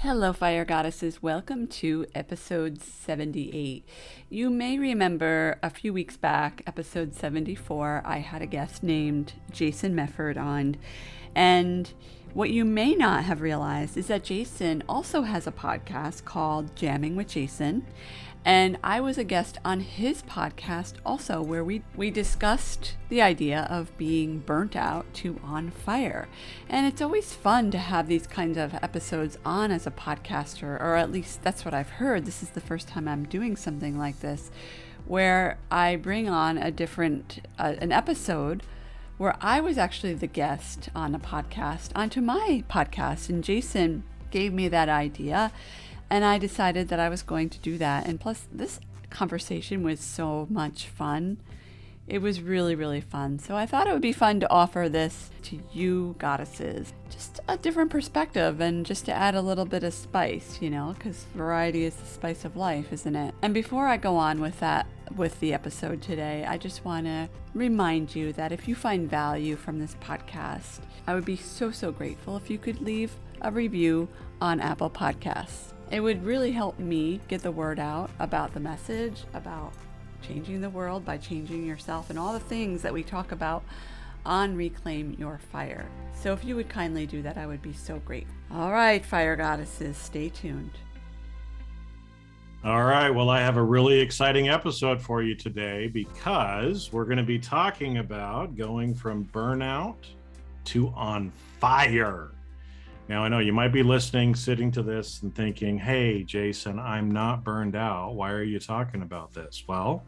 Hello, fire goddesses. Welcome to episode 78. You may remember a few weeks back, episode 74, I had a guest named Jason Mefford on. And what you may not have realized is that Jason also has a podcast called Jamming with Jason. And I was a guest on his podcast also, where we discussed the idea of being burnt out to on fire. And it's always fun to have these kinds of episodes on as a podcaster, or at least that's what I've heard. This is the first time I'm doing something like this, where I bring on an episode where I was actually the guest on a podcast onto my podcast. And Jason gave me that idea. And I decided that I was going to do that. And plus, this conversation was so much fun. It was really, really fun. So I thought it would be fun to offer this to you goddesses. Just a different perspective and just to add a little bit of spice, because variety is the spice of life, isn't it? And before I go on with the episode today, I just want to remind you that if you find value from this podcast, I would be so, so grateful if you could leave a review on Apple Podcasts. It would really help me get the word out about the message, about changing the world by changing yourself, and all the things that we talk about on Reclaim Your Fire. So if you would kindly do that, I would be so grateful. All right, fire goddesses, stay tuned. All right, well, I have a really exciting episode for you today because we're going to be talking about going from burnout to on fire. Now, I know you might be listening, sitting to this and thinking, hey, Jason, I'm not burned out. Why are you talking about this? Well,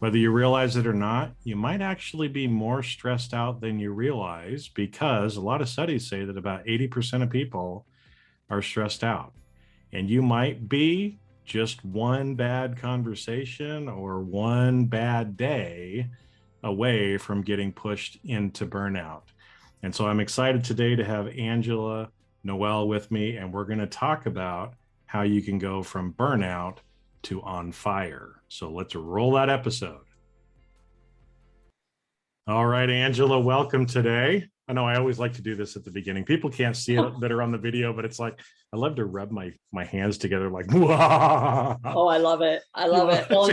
whether you realize it or not, you might actually be more stressed out than you realize, because a lot of studies say that about 80% of people are stressed out. And you might be just one bad conversation or one bad day away from getting pushed into burnout. And so I'm excited today to have Angela Noel with me, and we're going to talk about how you can go from burnout to on fire. So let's roll that episode. All right, Angela, welcome today. I know I always like to do this at the beginning. People can't see it that are on the video, but it's like, I love to rub my hands together like, wah. Oh, I love it. I love it. Well,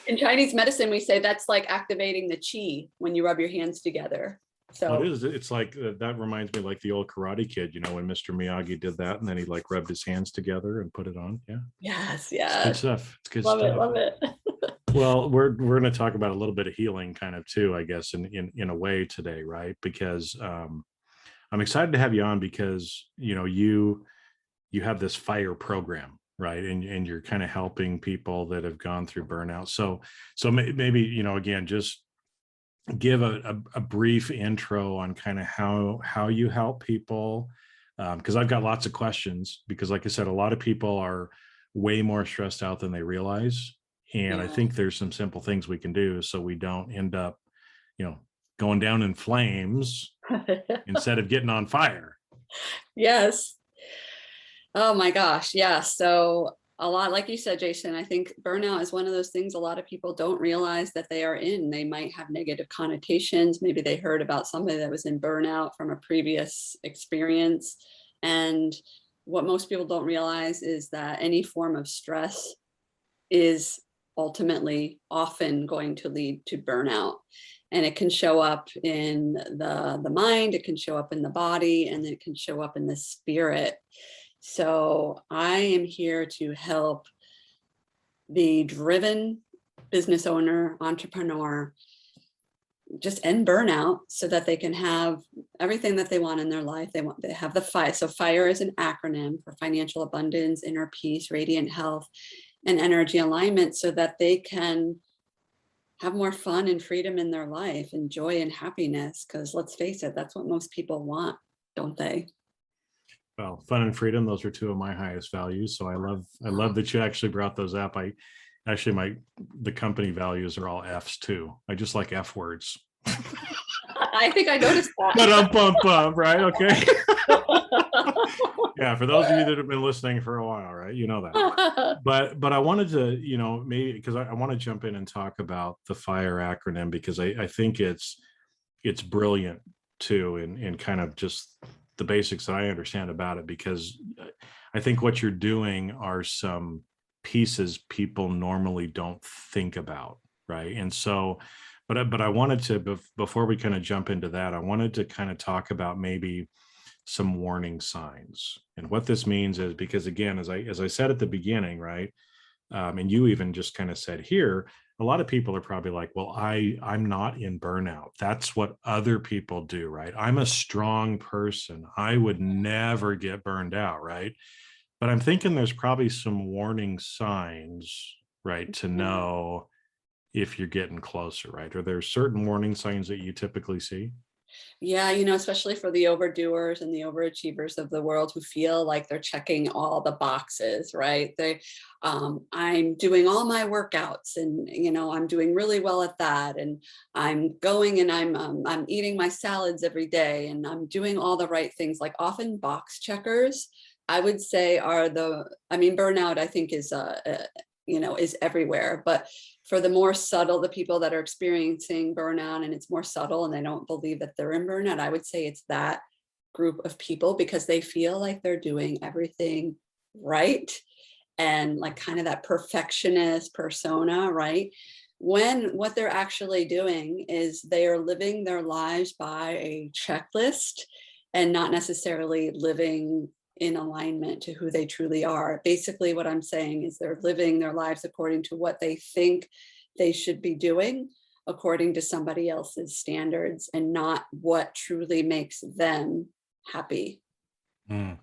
in Chinese medicine, we say that's like activating the qi when you rub your hands together. So well, it is. It's like that reminds me like the old Karate Kid, when Mr. Miyagi did that and then he like rubbed his hands together and put it on. Yeah. Yes. It's good stuff. It's good love stuff. Love it. Well, we're going to talk about a little bit of healing kind of too, I guess, in a way today, right? Because I'm excited to have you on because, you have this FIRE program, right? And you're kind of helping people that have gone through burnout. So maybe, again, just give a brief intro on kind of how you help people, because I've got lots of questions, because like I said, a lot of people are way more stressed out than they realize. And I think there's some simple things we can do so we don't end up, going down in flames instead of getting on fire. Yes. Oh my gosh. Yeah. So a lot, like you said, Jason, I think burnout is one of those things a lot of people don't realize that they are in. They might have negative connotations. Maybe they heard about somebody that was in burnout from a previous experience. And what most people don't realize is that any form of stress is ultimately often going to lead to burnout. And it can show up in the mind, it can show up in the body, and it can show up in the spirit. So I am here to help the driven business owner, entrepreneur, just end burnout so that they can have everything that they want in their life. They have the FIRE. So FIRE is an acronym for financial abundance, inner peace, radiant health, and energy alignment, so that they can have more fun and freedom in their life and joy and happiness. Because let's face it, that's what most people want, don't they? Well, fun and freedom, those are two of my highest values. So I love that you actually brought those up. The company values are all F's too. I just like F words. I think I noticed that. But right? Okay. Yeah, for those of you that have been listening for a while, right? You know that. But I wanted to, maybe because I want to jump in and talk about the FIRE acronym, because I think it's brilliant too, in kind of just the basics that I understand about it, because I think what you're doing are some pieces people normally don't think about, right? And so, but I wanted to, before we kind of jump into that, I wanted to kind of talk about maybe some warning signs. And what this means is, because again, as I said at the beginning, right? And you even just kind of said here, a lot of people are probably like, well, I'm not in burnout. That's what other people do, right? I'm a strong person. I would never get burned out, right? But I'm thinking there's probably some warning signs, right, to know if you're getting closer, right? Are there certain warning signs that you typically see? Yeah, especially for the overdoers and the overachievers of the world who feel like they're checking all the boxes, right? I'm doing all my workouts, and I'm doing really well at that, and I'm going and I'm eating my salads every day, and I'm doing all the right things. Like, often box checkers, I would say, burnout, I think, is everywhere, but for the more subtle, the people that are experiencing burnout and it's more subtle and they don't believe that they're in burnout, I would say it's that group of people, because they feel like they're doing everything right, and like kind of that perfectionist persona, right? When what they're actually doing is they are living their lives by a checklist and not necessarily living in alignment to who they truly are. Basically, what I'm saying is they're living their lives according to what they think they should be doing, according to somebody else's standards, and not what truly makes them happy. Mm.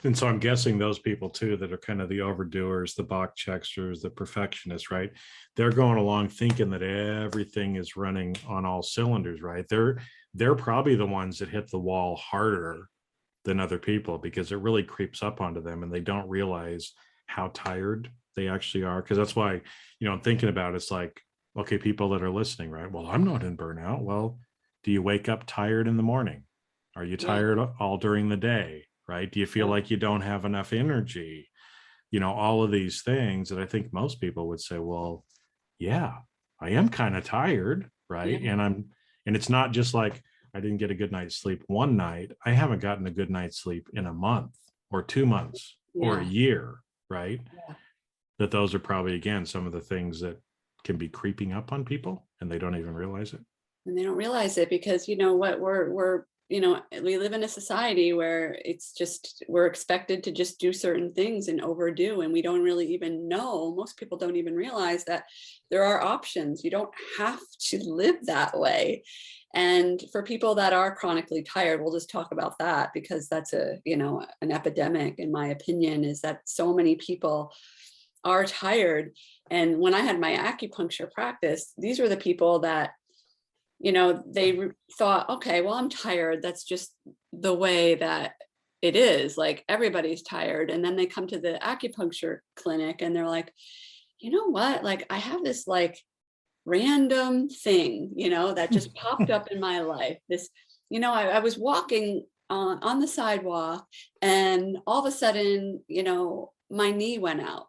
And so I'm guessing those people too that are kind of the overdoers, the box checkers, the perfectionists, right? They're going along thinking that everything is running on all cylinders, right? They're probably the ones that hit the wall harder than other people, because it really creeps up onto them and they don't realize how tired they actually are. Because that's why, I'm thinking about it, it's like, okay, people that are listening, right? Well, I'm not in burnout. Well, do you wake up tired in the morning? Are you Yeah. tired all during the day? Right? Do you feel like you don't have enough energy? All of these things that I think most people would say, well, yeah, I am kind of tired, right? Yeah. And it's not just like I didn't get a good night's sleep one night. I haven't gotten a good night's sleep in a month or 2 months or a Yeah. year, right? Yeah. That those are probably, again, some of the things that can be creeping up on people and they don't even realize it. And they don't realize it, because what we live in a society where it's just, we're expected to just do certain things and overdo, and we don't really even know, most people don't even realize that there are options. You don't have to live that way. And for people that are chronically tired, we'll just talk about that, because that's an epidemic, in my opinion, is that so many people are tired. And when I had my acupuncture practice, these were the people that they thought, okay, well, I'm tired. That's just the way that it is. Like, everybody's tired. And then they come to the acupuncture clinic and they're like, you know what? Like, I have this like random thing, that just popped up in my life. I was walking on the sidewalk, and all of a sudden, my knee went out.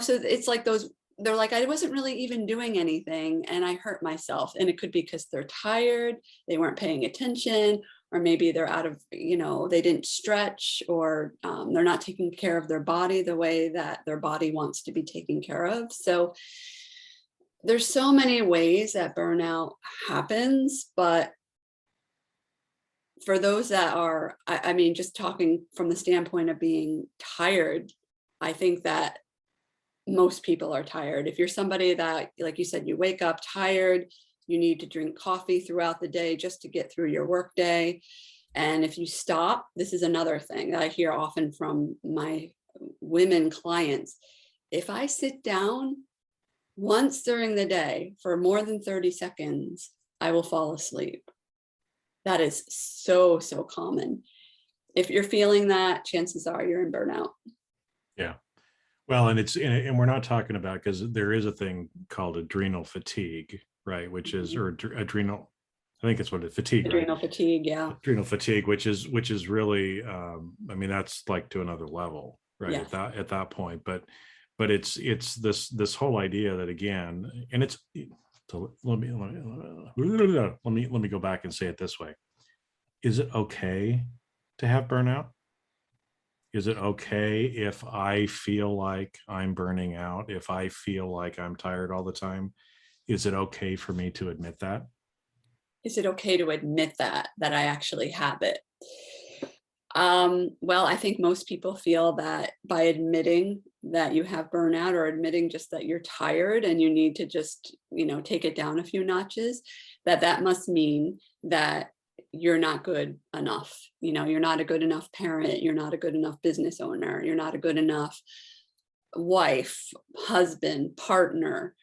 So it's like those, they're like, I wasn't really even doing anything and I hurt myself. And it could be because they're tired, they weren't paying attention, or maybe they're out of, they didn't stretch, or they're not taking care of their body the way that their body wants to be taken care of. So there's so many ways that burnout happens, but for those that are, just talking from the standpoint of being tired, I think that most people are tired. If you're somebody that, like you said, you wake up tired, you need to drink coffee throughout the day just to get through your workday. And if you stop, this is another thing that I hear often from my women clients. If I sit down once during the day for more than 30 seconds, I will fall asleep. That is so, so common. If you're feeling that, chances are you're in burnout. Yeah. Well, and we're not talking about, because there is a thing called adrenal fatigue, right? Which is, or adrenal, I think it's what it's fatigue, right? Adrenal fatigue, yeah. Adrenal fatigue, which is really, that's like to another level, right? Yeah. At that point, but it's this whole idea that, again, and it's, so let me go back and say it this way. Is it okay to have burnout? Is it okay if I feel like I'm burning out, if I feel like I'm tired all the time? Is it okay for me to admit that? Is it okay to admit that I actually have it? Well, I think most people feel that by admitting that you have burnout, or admitting just that you're tired and you need to just, take it down a few notches, that must mean that you're not good enough. You're not a good enough parent, you're not a good enough business owner, you're not a good enough wife, husband, partner,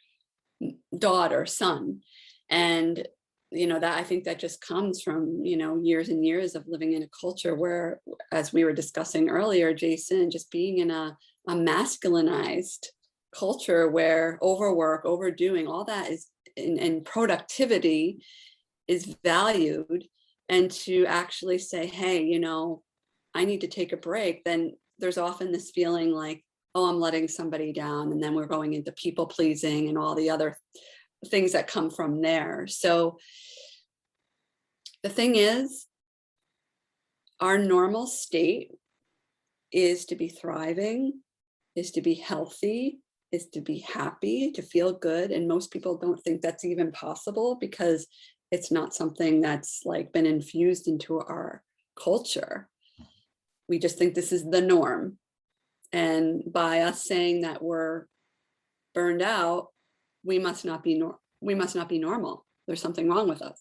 daughter, son. And that, I think that just comes from years and years of living in a culture where, as we were discussing earlier, Jason, just being in a masculinized culture where overwork, overdoing, all that is, and productivity is valued. And to actually say, hey, I need to take a break, then there's often this feeling like, oh, I'm letting somebody down, and then we're going into people pleasing and all the other things that come from there. So the thing is, our normal state is to be thriving, is to be healthy, is to be happy, to feel good. And most people don't think that's even possible, because it's not something that's like been infused into our culture. We just think this is the norm. And by us saying that we're burned out, we must not be normal. There's something wrong with us.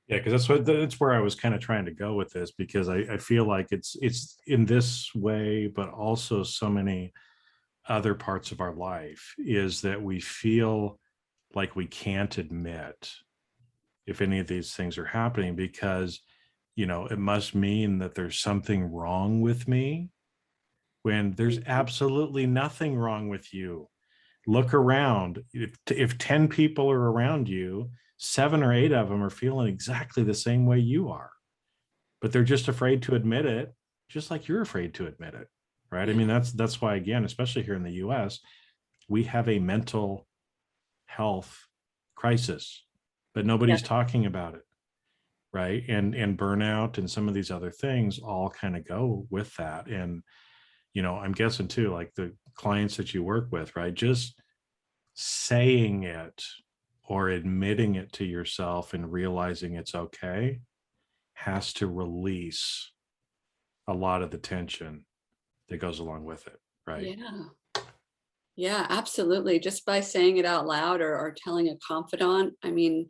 Yeah, because that's where I was kind of trying to go with this, because I feel like it's in this way, but also so many other parts of our life, is that we feel like we can't admit if any of these things are happening, because it must mean that there's something wrong with me, when there's absolutely nothing wrong with you. Look around. If 10 people are around you, 7 or 8 of them are feeling exactly the same way you are, but they're just afraid to admit it, just like you're afraid to admit it, right? I Yeah. mean, that's why, again, especially here in the US, we have a mental health crisis, but Yeah. nobody's talking about it, right? And burnout and some of these other things all kind of go with that. And I'm guessing too, like the clients that you work with, right? Just saying it or admitting it to yourself and realizing it's okay has to release a lot of the tension that goes along with it, right? Yeah. Yeah, absolutely. Just by saying it out loud, or telling a confidant. I mean,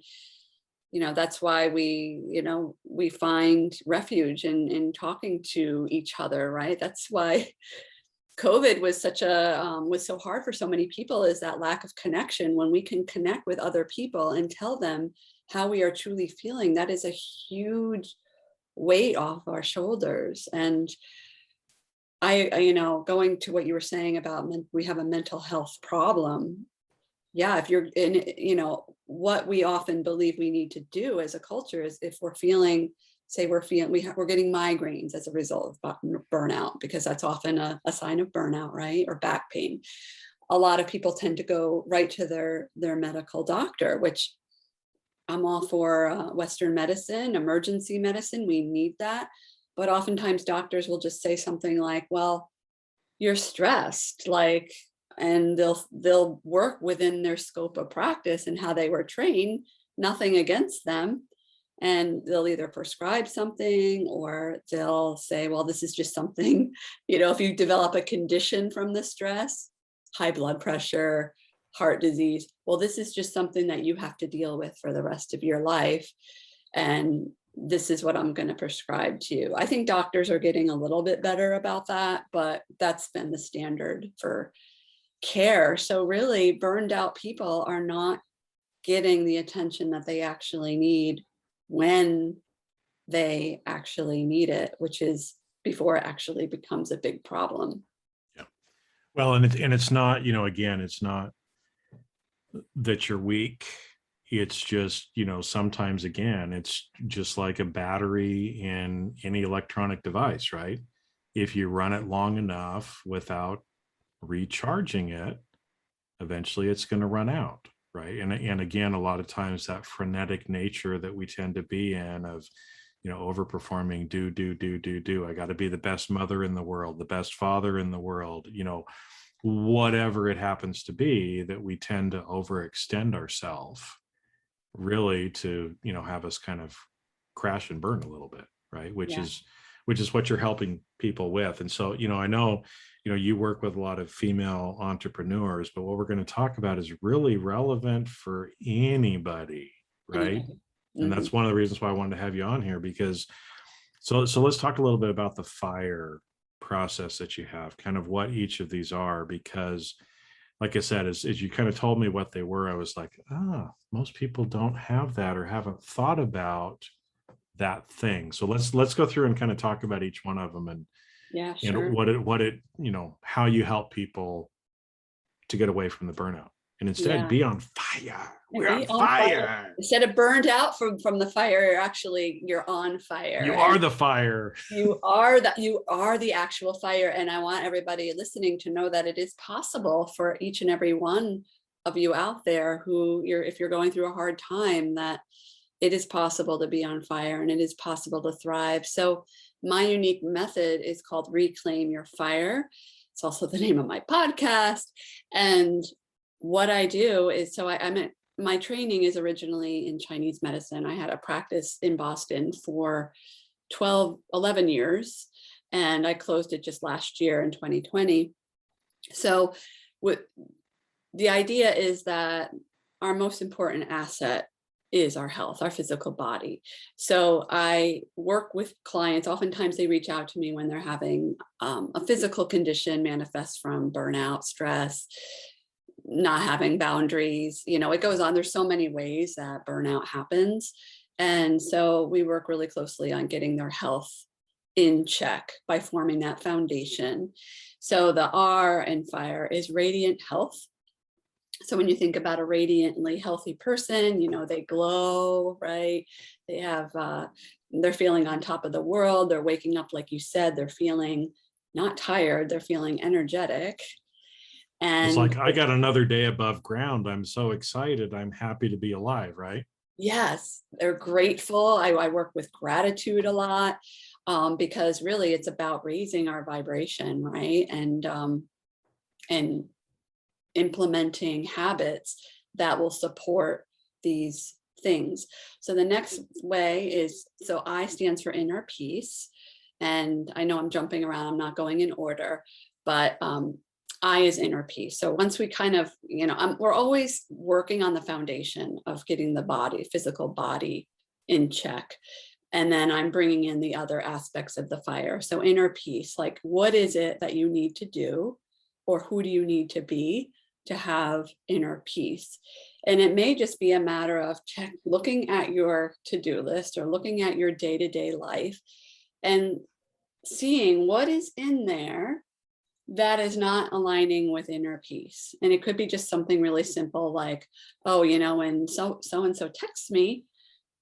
that's why we find refuge in talking to each other, right? That's why COVID was so hard for so many people, is that lack of connection. When we can connect with other people and tell them how we are truly feeling, that is a huge weight off our shoulders. And going to what you were saying about we have a mental health problem. Yeah, if you're in, what we often believe we need to do as a culture is, if we're feeling, say we're getting migraines as a result of burnout, because that's often a sign of burnout, right? Or back pain. A lot of people tend to go right to their medical doctor, which I'm all for Western medicine, emergency medicine. We need that. But oftentimes doctors will just say something like, well, you're stressed, like, and they'll work within their scope of practice and how they were trained, nothing against them. And they'll either prescribe something, or they'll say, well, this is just something, if you develop a condition from the stress, high blood pressure, heart disease, well, this is just something that you have to deal with for the rest of your life. And this is what I'm going to prescribe to you. I think doctors are getting a little bit better about that, but that's been the standard for care. So really, burned out people are not getting the attention that they actually need when they actually need it, which is before it actually becomes a big problem. Yeah. Well, and it's not, again, it's not that you're weak. It's just, sometimes, again, it's just like a battery in any electronic device, right? If you run it long enough without recharging it, eventually it's going to run out, right? And again, a lot of times that frenetic nature that we tend to be in, of overperforming, do. I got to be the best mother in the world, the best father in the world, whatever it happens to be, that we tend to overextend ourselves really to, have us kind of crash and burn a little bit, right? Which Yeah. is what you're helping people with. And so, I know, you work with a lot of female entrepreneurs, but what we're going to talk about is really relevant for anybody, right? Anybody. And Mm-hmm. that's one of the reasons why I wanted to have you on here, because so let's talk a little bit about the FIRE process that you have, kind of what each of these are, because like I said, as you kind of told me what they were, I was like, most people don't have that or haven't thought about that thing. So let's go through and kind of talk about each one of them, and Yeah, sure. what it how you help people to get away from the burnout and instead Yeah. be on fire. And We're on be on fire. fire. Instead of burned out from the fire, you're on fire. You And are the fire. you are the actual fire. And I want everybody listening to know that it is possible for each and every one of you out there if you're going through a hard time, that it is possible to be on fire and it is possible to thrive. So my unique method is called Reclaim Your Fire. It's also the name of my podcast. And what I do is, my training is originally in Chinese medicine. I had a practice in Boston for 11 years, and I closed it just last year in 2020. So the idea is that our most important asset is our health, our physical body. So I work with clients. Oftentimes they reach out to me when they're having a physical condition manifest from burnout, stress, not having boundaries. It goes on. There's so many ways that burnout happens. And so we work really closely on getting their health in check by forming that foundation. So the R in FIRE is radiant health. So when you think about a radiantly healthy person, they glow, right? They have, they're feeling on top of the world. They're waking up, like you said, they're feeling not tired, they're feeling energetic. And it's like, I got another day above ground. I'm so excited. I'm happy to be alive, right? Yes, they're grateful. I work with gratitude a lot, because really it's about raising our vibration, right? And implementing habits that will support these things. So the next way is, so I stands for inner peace. And I know I'm jumping around, I'm not going in order, but I is inner peace. So once we kind of, we're always working on the foundation of getting the physical body in check. And then I'm bringing in the other aspects of the FIRE. So inner peace, like what is it that you need to do, or who do you need to be to have inner peace? And it may just be a matter of looking at your to-do list or looking at your day-to-day life and seeing what is in there that is not aligning with inner peace. And it could be just something really simple like, oh, when so-and-so texts me,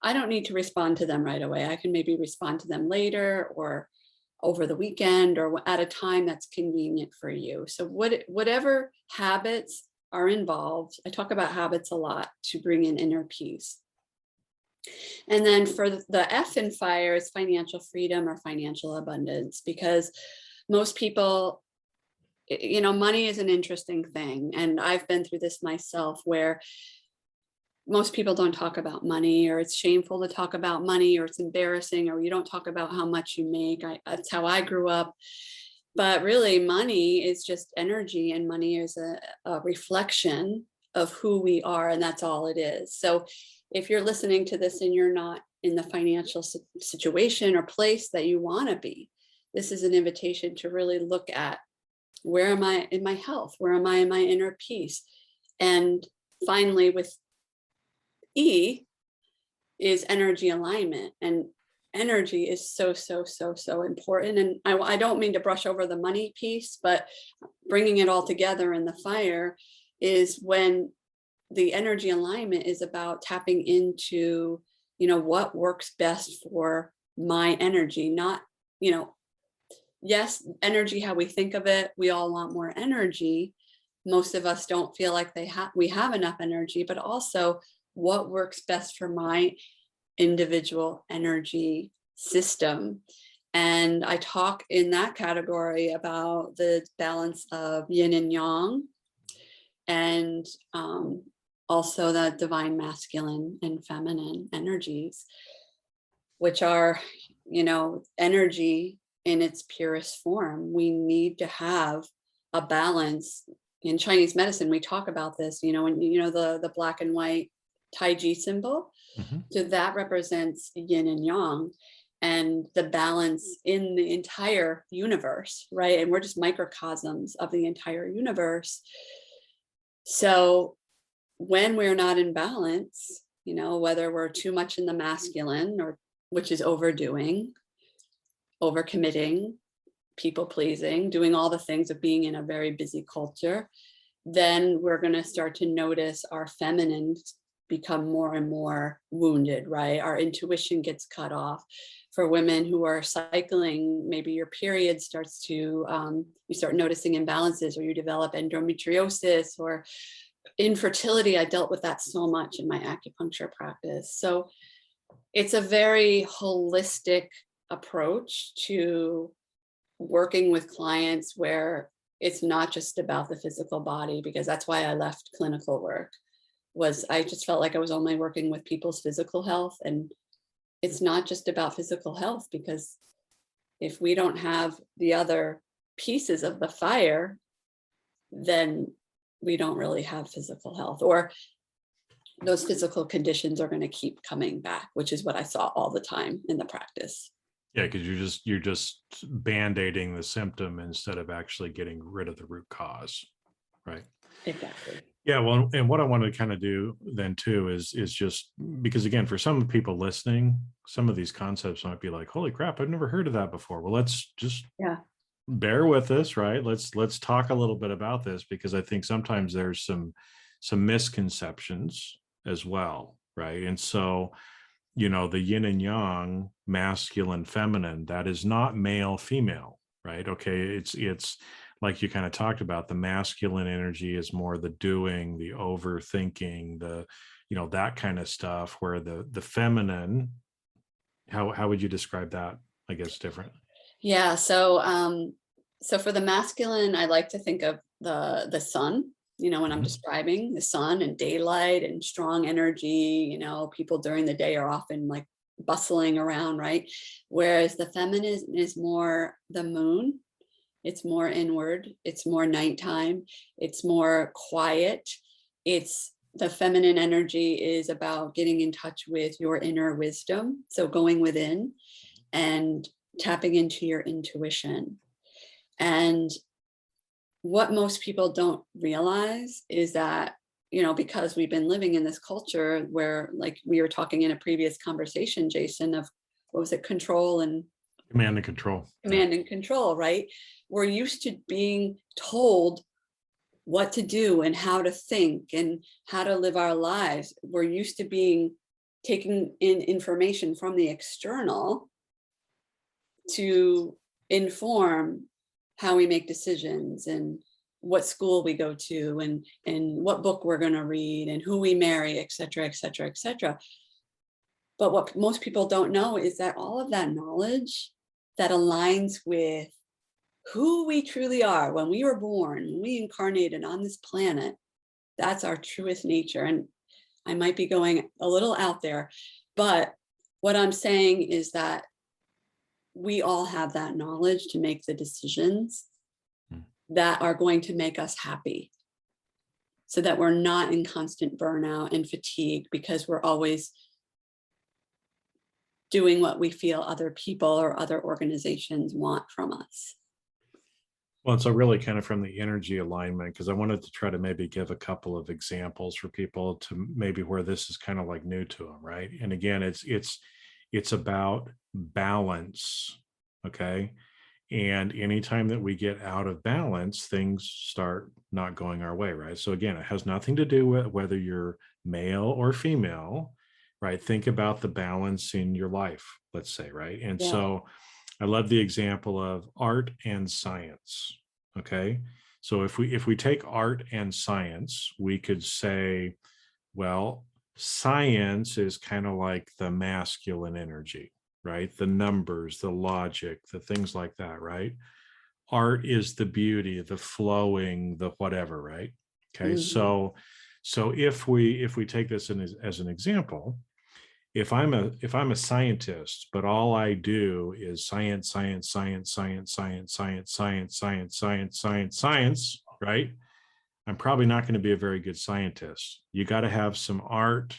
I don't need to respond to them right away. I can maybe respond to them later or over the weekend or at a time that's convenient for you. So whatever habits are involved, I talk about habits a lot to bring in inner peace. And then for the F in FIRE is financial freedom or financial abundance, because most people, money is an interesting thing. And I've been through this myself, where most people don't talk about money, or it's shameful to talk about money, or it's embarrassing, or you don't talk about how much you make. That's how I grew up. But really, money is just energy, and money is a reflection of who we are, and that's all it is. So if you're listening to this and you're not in the financial situation or place that you want to be, this is an invitation to really look at, where am I in my health? Where am I in my inner peace? And finally, with E is energy alignment, and energy is so important. And I don't mean to brush over the money piece, but bringing it all together in the FIRE is when the energy alignment is about tapping into, what works best for my energy. Not, yes, energy, how we think of it, we all want more energy. Most of us don't feel like we have enough energy, but also what works best for my individual energy system. And I talk in that category about the balance of yin and yang, and also the divine masculine and feminine energies, which are, energy in its purest form. We need to have a balance. In Chinese medicine, we talk about this, when the black and white Taiji symbol. Mhm. So that represents yin and yang and the balance in the entire universe, right? And we're just microcosms of the entire universe. So when we're not in balance, whether we're too much in the masculine, or which is overdoing, overcommitting, people pleasing, doing all the things of being in a very busy culture, then we're going to start to notice our feminine become more and more wounded, right? Our intuition gets cut off. For women who are cycling, maybe your period starts to, you start noticing imbalances, or you develop endometriosis or infertility. I dealt with that so much in my acupuncture practice. So it's a very holistic approach to working with clients, where it's not just about the physical body, because that's why I left clinical work. Was I just felt like I was only working with people's physical health, and it's not just about physical health, because if we don't have the other pieces of the fire, then we don't really have physical health, or those physical conditions are going to keep coming back, which is what I saw all the time in the practice. Yeah, because you're just band-aiding the symptom instead of actually getting rid of the root cause, right? Exactly. Yeah, well, and what I want to kind of do then too is just because, again, for some people listening, some of these concepts might be like, holy crap, I've never heard of that before. Well, let's just bear with us, right? Let's talk a little bit about this, because I think sometimes there's some misconceptions as well, right? And so, the yin and yang, masculine, feminine, that is not male, female, right? Okay, it's like you kind of talked about, the masculine energy is more the doing, the overthinking, the that kind of stuff, where the feminine, how would you describe that, I guess, different? Yeah. So for the masculine, I like to think of the sun, when I'm Mhm. describing the sun and daylight and strong energy. People during the day are often like bustling around, right? Whereas the feminine is more the moon. It's more inward, it's more nighttime, it's more quiet. It's the feminine energy is about getting in touch with your inner wisdom. So going within and tapping into your intuition. And what most people don't realize is that, because we've been living in this culture where, like we were talking in a previous conversation, Jason, of what was it, control and Command and control. command and control, right? We're used to being told what to do and how to think and how to live our lives. We're used to being taking in information from the external to inform how we make decisions, and what school we go to, and what book we're going to read, and who we marry, et cetera, et cetera, et cetera. But what most people don't know is that all of that knowledge that aligns with who we truly are when we were born, when we incarnated on this planet, that's our truest nature. And I might be going a little out there, but what I'm saying is that we all have that knowledge to make the decisions that are going to make us happy, so that we're not in constant burnout and fatigue because we're always doing what we feel other people or other organizations want from us. Well, so really kind of from the energy alignment, because I wanted to try to maybe give a couple of examples for people to maybe where this is kind of like new to them, right? And again, it's about balance, okay? And anytime that we get out of balance, things start not going our way, right? So again, it has nothing to do with whether you're male or female, right? Think about the balance in your life, let's say, right? And Yeah. so I love the example of art and science. Okay. So if we take art and science, we could say, well, science is kind of like the masculine energy. right? The numbers, the logic, the things like that, right? Art is the beauty, the flowing, the whatever, right? Okay. Mm-hmm. So if we take this as an example, if I'm a scientist, but all I do is science, science, science, science, science, science, science, science, science, science, science, right? I'm probably not going to be a very good scientist. You got to have some art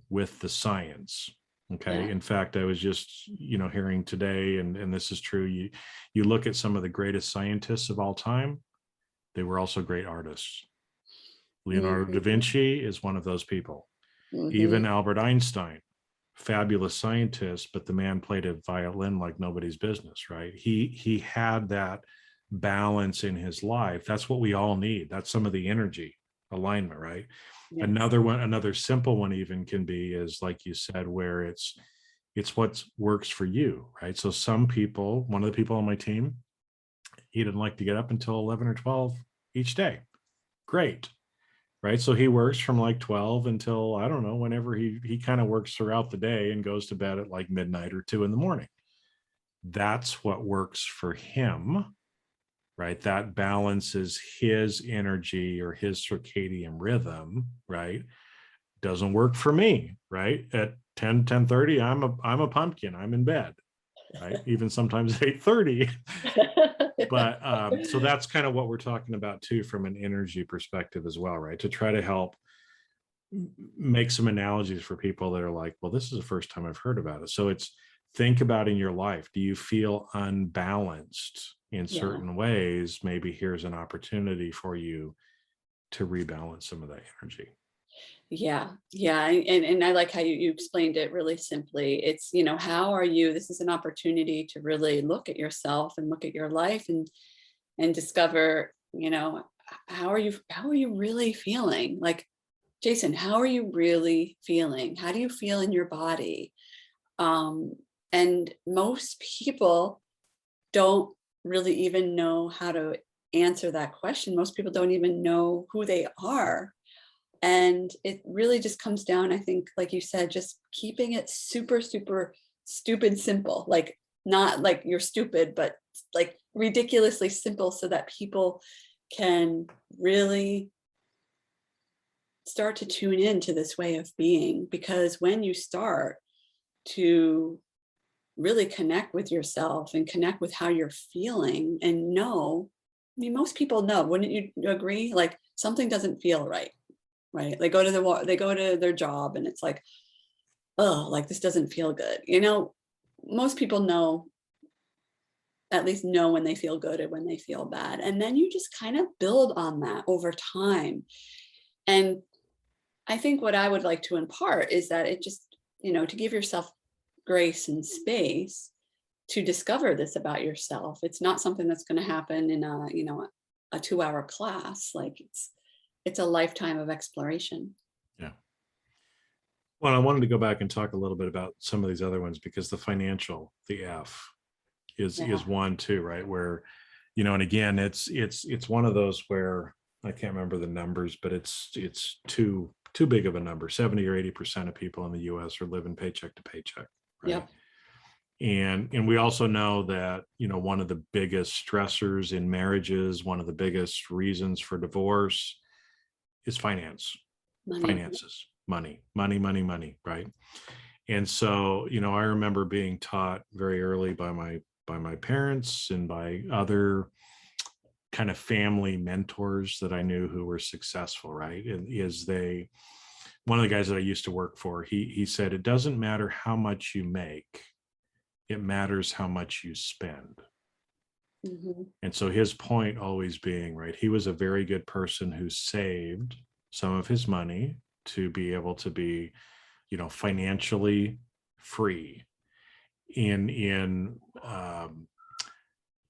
with the science. Okay. Yeah. In fact, I was just, hearing today, and this is true. You look at some of the greatest scientists of all time, they were also great artists. Leonardo da Mm-hmm. Vinci is one of those people. Mm-hmm. Even Albert Einstein, fabulous scientist, but the man played a violin like nobody's business, right? He had that balance in his life. That's what we all need. That's some of the energy alignment, right? Yes. Another simple one even can be is like you said, where it's what works for you, right? So some people, one of the people on my team, he didn't like to get up until 11 or 12 each day. Great, right? So he works from like 12 until, I don't know, whenever he kind of works throughout the day and goes to bed at like midnight or 2 in the morning. That's what works for him, right? That balances his energy or his circadian rhythm, right? Doesn't work for me, right? At 10:30, I'm a pumpkin. I'm in bed, right? Even sometimes at 8:30. But so that's kind of what we're talking about too, from an energy perspective as well, right? To try to help make some analogies for people that are like, well, this is the first time I've heard about it. So it's, think about in your life, do you feel unbalanced in Yeah. certain ways? Maybe here's an opportunity for you to rebalance some of that energy. Yeah, yeah, and I like how you explained it really simply. It's, how are you? This is an opportunity to really look at yourself and look at your life and discover, how are you really feeling? Like, Jason, how are you really feeling? How do you feel in your body? Um, and most people don't really even know how to answer that question. Most people don't even know who they are. And it really just comes down, I think, like you said, just keeping it super, super stupid simple, like not like you're stupid, but like ridiculously simple so that people can really start to tune in to this way of being. Because when you start to really connect with yourself and connect with how you're feeling and know, I mean, most people know, wouldn't you agree? Like something doesn't feel right, right? They go to their job and it's like, oh, like this doesn't feel good. Most people know, at least know when they feel good and when they feel bad. And then you just kind of build on that over time. And I think what I would like to impart is that it just, to give yourself grace and space to discover this about yourself. It's not something that's going to happen in a 2-hour class. Like it's a lifetime of exploration. Yeah. Well, I wanted to go back and talk a little bit about some of these other ones, because the financial, the F, is Yeah. one too, right? Where, and again, it's one of those where I can't remember the numbers, but it's too big of a number. 70 or 80% of people in the US are living paycheck to paycheck, right? Yep. And we also know that, one of the biggest stressors in marriages, one of the biggest reasons for divorce is Money. finances, money, right? And so, I remember being taught very early by my parents and by other kind of family mentors that I knew who were successful, right? And one of the guys that I used to work for, he said, it doesn't matter how much you make, it matters how much you spend. Mm-hmm. And so his point always being, right, he was a very good person who saved some of his money to be able to be, financially free in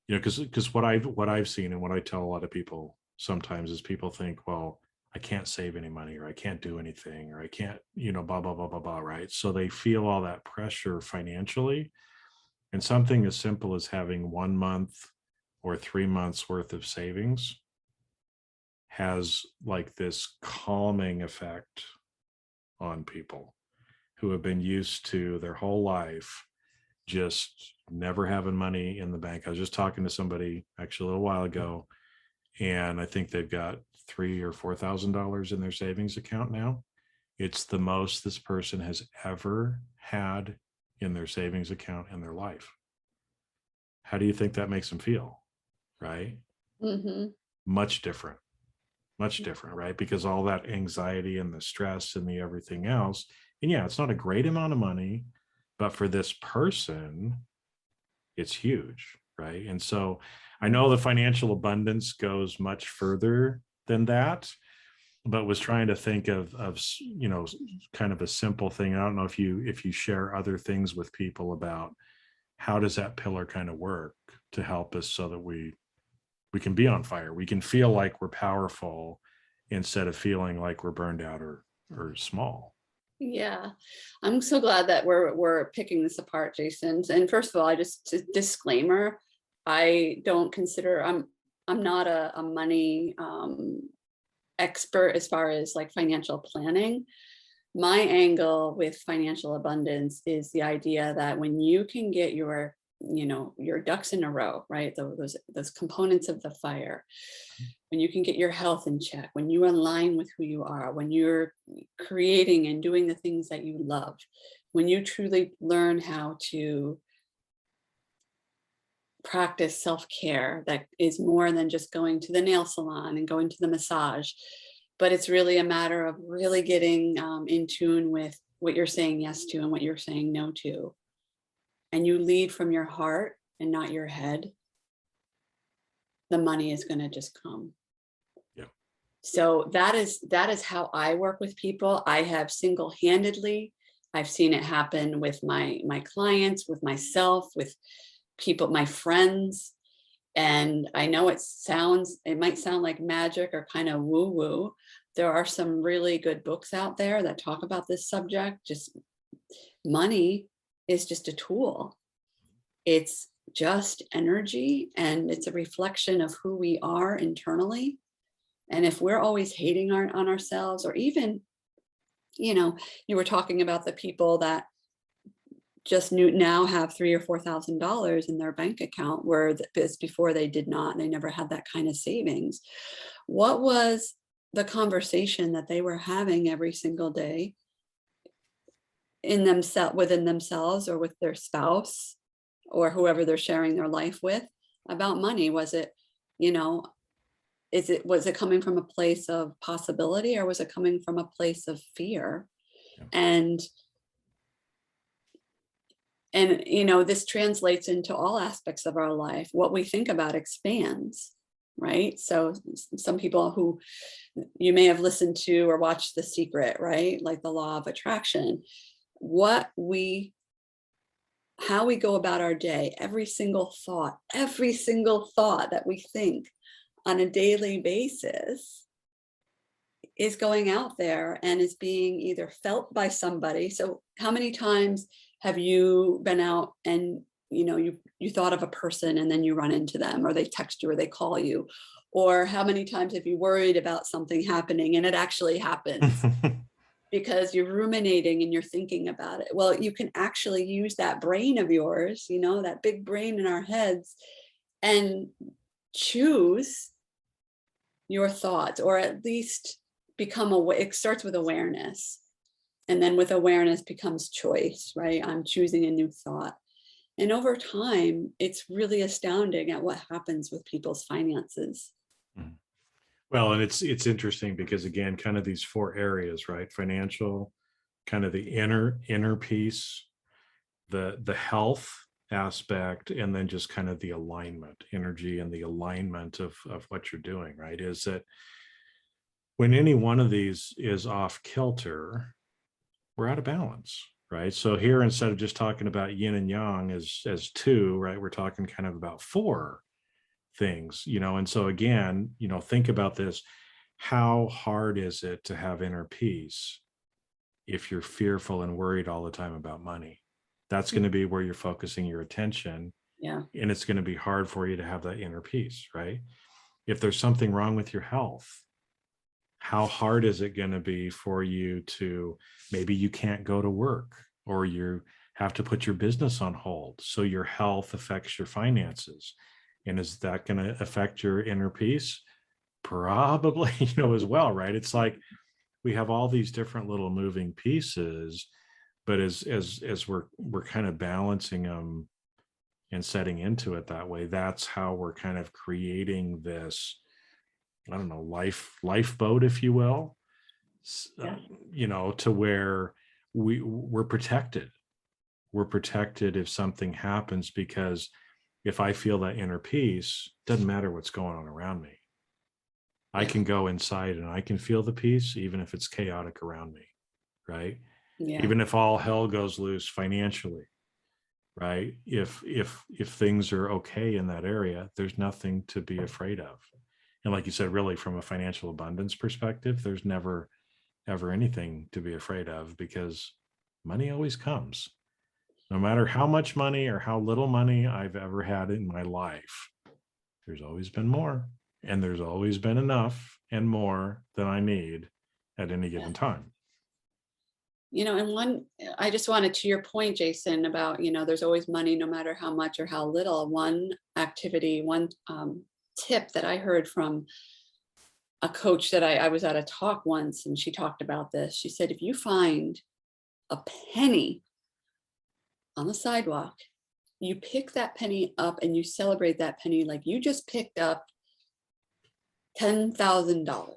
because what I've seen and what I tell a lot of people sometimes is, people think, well, I can't save any money, or I can't do anything, or I can't, blah blah blah blah blah, right? So they feel all that pressure financially, and something as simple as having 1 month or 3 months worth of savings has like this calming effect on people who have been used to their whole life just never having money in the bank. I was just talking to somebody actually a little while ago, and I think they've got $3,000 or $4,000 in their savings account now. It's the most this person has ever had in their savings account in their life. How do you think that makes them feel? Right? Mm-hmm. Much different, right? Because all that anxiety and the stress and the everything else. And yeah, it's not a great amount of money, but for this person, it's huge, right? And so I know the financial abundance goes much further than that, but was trying to think of kind of a simple thing. I don't know if you share other things with people about how does that pillar kind of work to help us so that we can be on fire. We can feel like we're powerful instead of feeling like we're burned out or small. Yeah, I'm so glad that we're picking this apart, Jason. And first of all, disclaimer, I don't consider I'm not a money expert as far as like financial planning. My angle with financial abundance is the idea that when you can get your ducks in a row, right? Those components of the fire, when you can get your health in check, when you align with who you are, when you're creating and doing the things that you love, when you truly learn how to practice self-care that is more than just going to the nail salon and going to the massage, but it's really a matter of really getting in tune with what you're saying yes to and what you're saying no to. And you lead from your heart and not your head, the money is going to just come. Yeah. So that is how I work with people. I have single-handedly, I've seen it happen with my clients, with myself, with people, my friends. And I know it might sound like magic or kind of woo-woo. There are some really good books out there that talk about this subject. Just money is just a tool. It's just energy, and it's a reflection of who we are internally. And if we're always hating on ourselves, or even, you were talking about the people that just now have $3,000 or $4,000 in their bank account, where before they did not, they never had that kind of savings. What was the conversation that they were having every single day within themselves, or with their spouse, or whoever they're sharing their life with, about money? Was it, was it coming from a place of possibility, or was it coming from a place of fear? Yeah. And this translates into all aspects of our life. What we think about expands, right? So some people who you may have listened to or watched The Secret, right? Like the law of attraction. How we go about our day, every single thought that we think on a daily basis is going out there and is being either felt by somebody. So how many times have you been out and you thought of a person and then you run into them, or they text you or they call you? Or how many times have you worried about something happening and it actually happens? Because you're ruminating and you're thinking about it. Well, you can actually use that brain of yours, that big brain in our heads, and choose your thoughts, or at least become aware. It starts with awareness. And then with awareness becomes choice, right? I'm choosing a new thought. And over time, it's really astounding at what happens with people's finances. Mm-hmm. Well, and it's interesting because, again, kind of these four areas, right? Financial, kind of the inner piece, the health aspect, and then just kind of the alignment, energy, and the alignment of what you're doing, right? Is that when any one of these is off kilter, we're out of balance, right? So here, instead of just talking about yin and yang as two, right, we're talking kind of about four things, and so again, think about this. How hard is it to have inner peace if you're fearful and worried all the time about money? That's going to be where you're focusing your attention. Yeah. And it's going to be hard for you to have that inner peace, right? If there's something wrong with your health, how hard is it going to be for you to, maybe you can't go to work, or you have to put your business on hold. So your health affects your finances. And is that going to affect your inner peace? Probably, as well, right? It's like we have all these different little moving pieces, but as we're kind of balancing them and setting into it that way, that's how we're kind of creating this, I don't know, lifeboat, if you will, to where we're protected. We're protected if something happens, because if I feel that inner peace, doesn't matter what's going on around me. I can go inside and I can feel the peace, even if it's chaotic around me, right? Yeah. Even if all hell goes loose financially, right? If things are okay in that area, there's nothing to be afraid of. And like you said, really from a financial abundance perspective, there's never ever anything to be afraid of, because money always comes. No matter how much money or how little money I've ever had in my life, there's always been more, and there's always been enough and more than I need at any given time. And I just wanted, to your point, Jason, about, there's always money, no matter how much or how little. One activity, one tip that I heard from a coach that I was at a talk once, and she talked about this. She said, if you find a penny on the sidewalk, you pick that penny up and you celebrate that penny like you just picked up $10,000,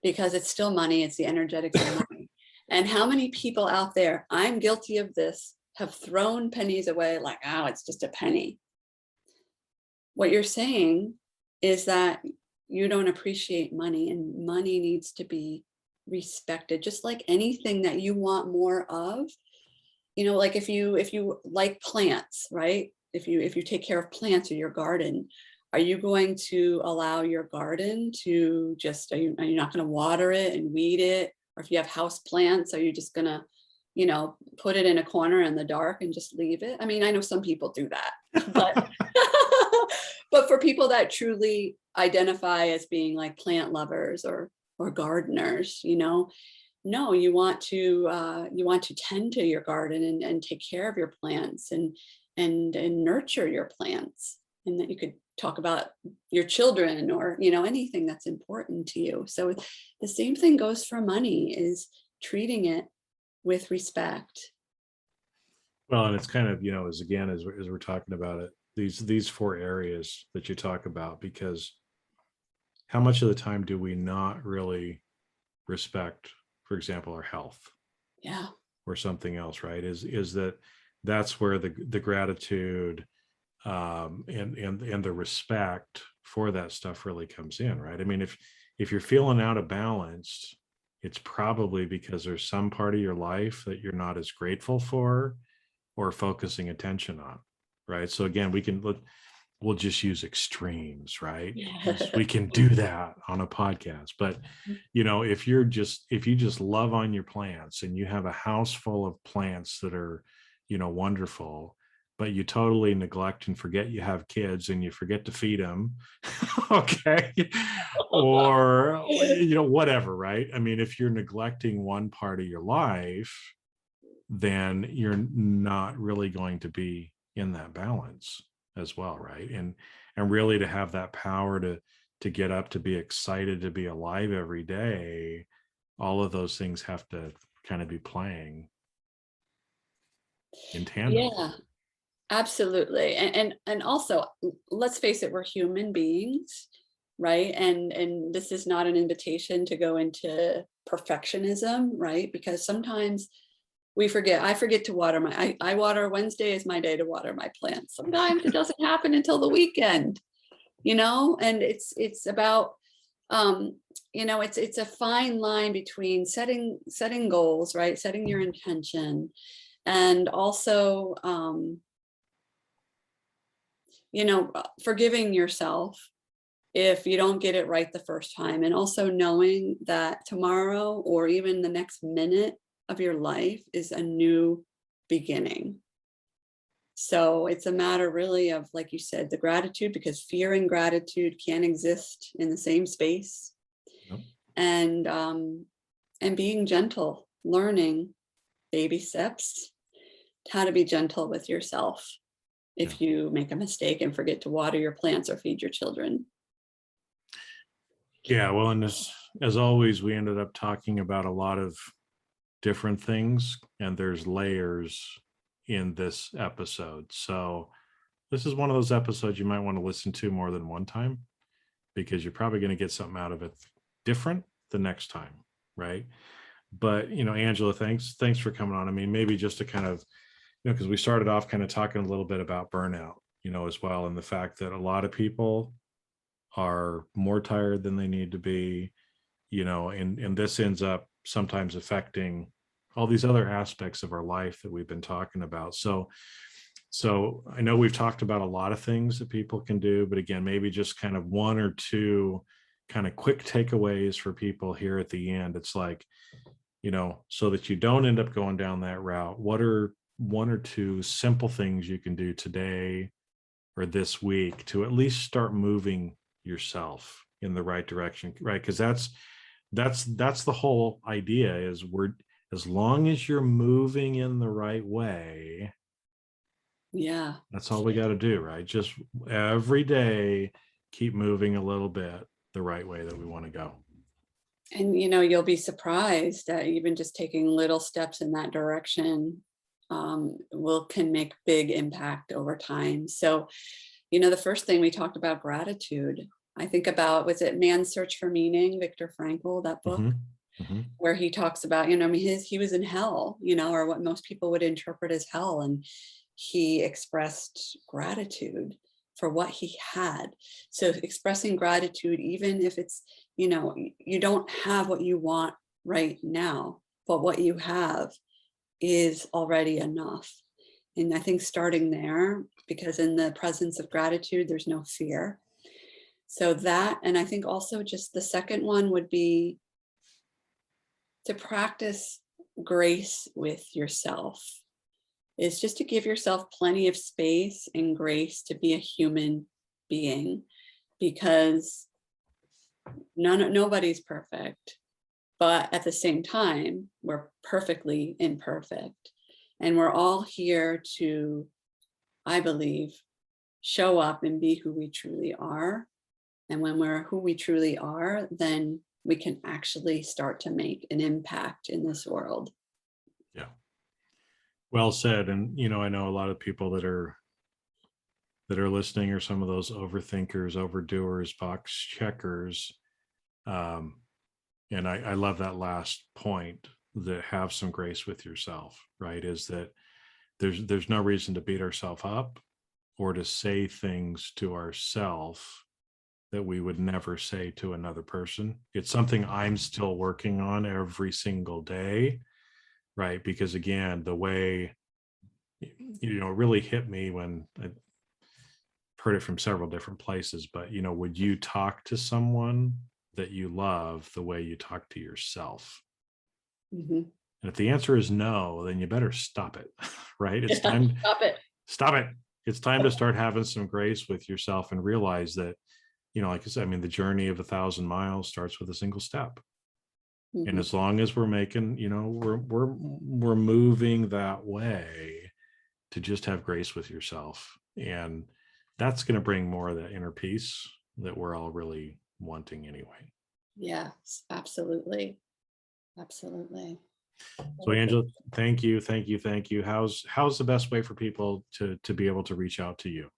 because it's still money. It's the energetics of money. And how many people out there, I'm guilty of this, have thrown pennies away like, oh, it's just a penny. What you're saying is that you don't appreciate money, and money needs to be respected, just like anything that you want more of. Like if you like plants, right? If you take care of plants or your garden, are you going to allow your garden to just, are you not going to water it and weed it? Or if you have house plants, are you just going to, put it in a corner in the dark and just leave it? I mean, I know some people do that, but but for people that truly identify as being like plant lovers or gardeners, no, you want to tend to your garden and take care of your plants and nurture your plants. And that you could talk about your children or, anything that's important to you. So the same thing goes for money, is treating it with respect. Well, and it's kind of, as we're talking about it, these four areas that you talk about, because how much of the time do we not really respect, for example, our health? Yeah. Or something else, right? Is that's where the gratitude and the respect for that stuff really comes in, right? I mean, if you're feeling out of balance, it's probably because there's some part of your life that you're not as grateful for or focusing attention on, right? So again, we'll just use extremes, right? We can do that on a podcast. But if you just love on your plants and you have a house full of plants that are wonderful, but you totally neglect and forget you have kids and you forget to feed them, okay, or whatever, right? I mean, if you're neglecting one part of your life, then you're not really going to be in that balance as well, right? And really to have that power to get up, to be excited, to be alive every day, all of those things have to kind of be playing in tandem. Yeah, absolutely. And also, let's face it, we're human beings, right? And this is not an invitation to go into perfectionism, right? Because sometimes I forget to water I water. Wednesday is my day to water my plants. Sometimes it doesn't happen until the weekend, and it's about, it's a fine line between setting goals, right? Setting your intention, and also, forgiving yourself if you don't get it right the first time, and also knowing that tomorrow or even the next minute of your life is a new beginning. So it's a matter really of, like you said, the gratitude, because fear and gratitude can't exist in the same space. Nope. And being gentle, learning baby steps, how to be gentle with yourself if you make a mistake and forget to water your plants or feed your children. Yeah, well, and as always, we ended up talking about a lot of different things, and there's layers in this episode. So this is one of those episodes you might want to listen to more than one time, because you're probably going to get something out of it different the next time, right? But Angela, thanks for coming on. I mean, maybe just to kind of, because we started off kind of talking a little bit about burnout, as well, and the fact that a lot of people are more tired than they need to be, and this ends up sometimes affecting all these other aspects of our life that we've been talking about. So I know we've talked about a lot of things that people can do, but again, maybe just kind of one or two kind of quick takeaways for people here at the end. It's like, so that you don't end up going down that route, what are one or two simple things you can do today or this week to at least start moving yourself in the right direction, right? Because that's the whole idea, is as long as you're moving in the right way, that's all we got to do, right? Just every day keep moving a little bit the right way that we want to go. And you'll be surprised that even just taking little steps in that direction can make big impact over time. So the first thing we talked about, gratitude. I think about, was it Man's Search for Meaning, Viktor Frankl, that book, where he talks about, he was in hell, or what most people would interpret as hell. And he expressed gratitude for what he had. So expressing gratitude, even if it's, you don't have what you want right now, but what you have is already enough. And I think starting there, because in the presence of gratitude, there's no fear. So that, and I think also just the second one would be to practice grace with yourself. Is just to give yourself plenty of space and grace to be a human being, because nobody's perfect, but at the same time, we're perfectly imperfect. And we're all here to, I believe, show up and be who we truly are. And when we're who we truly are, then we can actually start to make an impact in this world. Yeah. Well said. And, I know a lot of people that are listening are some of those overthinkers, overdoers, box checkers. And I love that last point, that have some grace with yourself, right? Is that there's no reason to beat ourselves up or to say things to ourselves that we would never say to another person. It's something I'm still working on every single day, right? Because again, the way, it really hit me when I heard it from several different places, but would you talk to someone that you love the way you talk to yourself? And if the answer is no, then you better stop it, right? It's time. Stop it. It's time to start having some grace with yourself and realize that, like I said, I mean, the journey of 1,000 miles starts with a single step. And as long as we're making, we're moving that way, to just have grace with yourself. And that's going to bring more of that inner peace that we're all really wanting anyway. Yes, absolutely. Absolutely. So Angela, thank you. How's the best way for people to be able to reach out to you?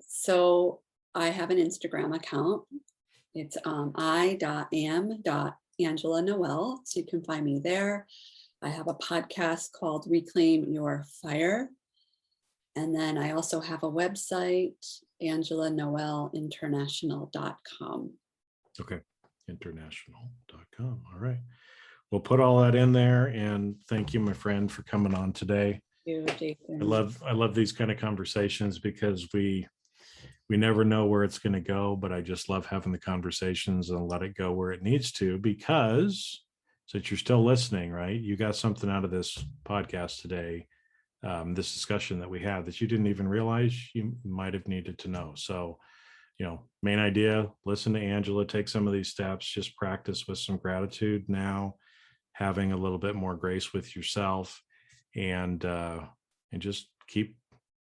So I have an Instagram account. It's I.am.Angela Noel. So you can find me there. I have a podcast called Reclaim Your F.I.R.E. And then I also have a website, AngelaNoelInternational.com. Okay. International.com. All right. We'll put all that in there. And thank you, my friend, for coming on today. Thank you, Jason. I love these kind of conversations, because we never know where it's going to go, but I just love having the conversations and let it go where it needs to, because since you're still listening, right, you got something out of this podcast today, this discussion that we had that you didn't even realize you might have needed to know. So, main idea, listen to Angela, take some of these steps, just practice with some gratitude now, having a little bit more grace with yourself. and just keep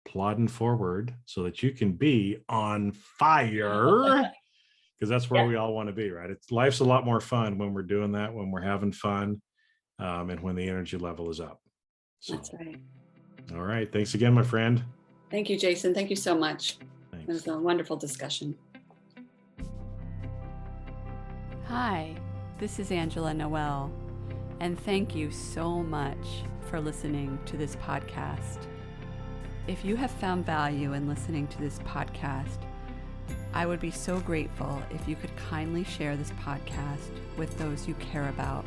plodding forward so that you can be on fire, because that's where we all want to be, right? Life's a lot more fun when we're doing that, when we're having fun, and when the energy level is up. So, that's right. All right. Thanks again, my friend. Thank you, Jason. Thank you so much. Thanks. It was a wonderful discussion. Hi, this is Angela Noel, and thank you so much for listening to this podcast. If you have found value in listening to this podcast, I would be so grateful if you could kindly share this podcast with those you care about.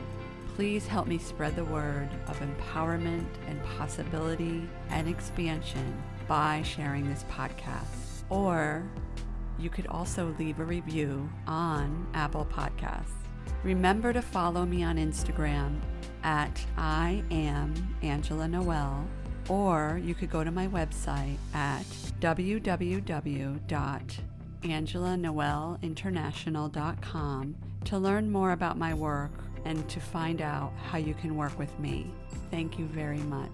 Please help me spread the word of empowerment and possibility and expansion by sharing this podcast. Or you could also leave a review on Apple Podcasts. Remember to follow me on Instagram at I am Angela Noel, or you could go to my website at www.angelanoelinternational.com to learn more about my work and to find out how you can work with me. Thank you very much.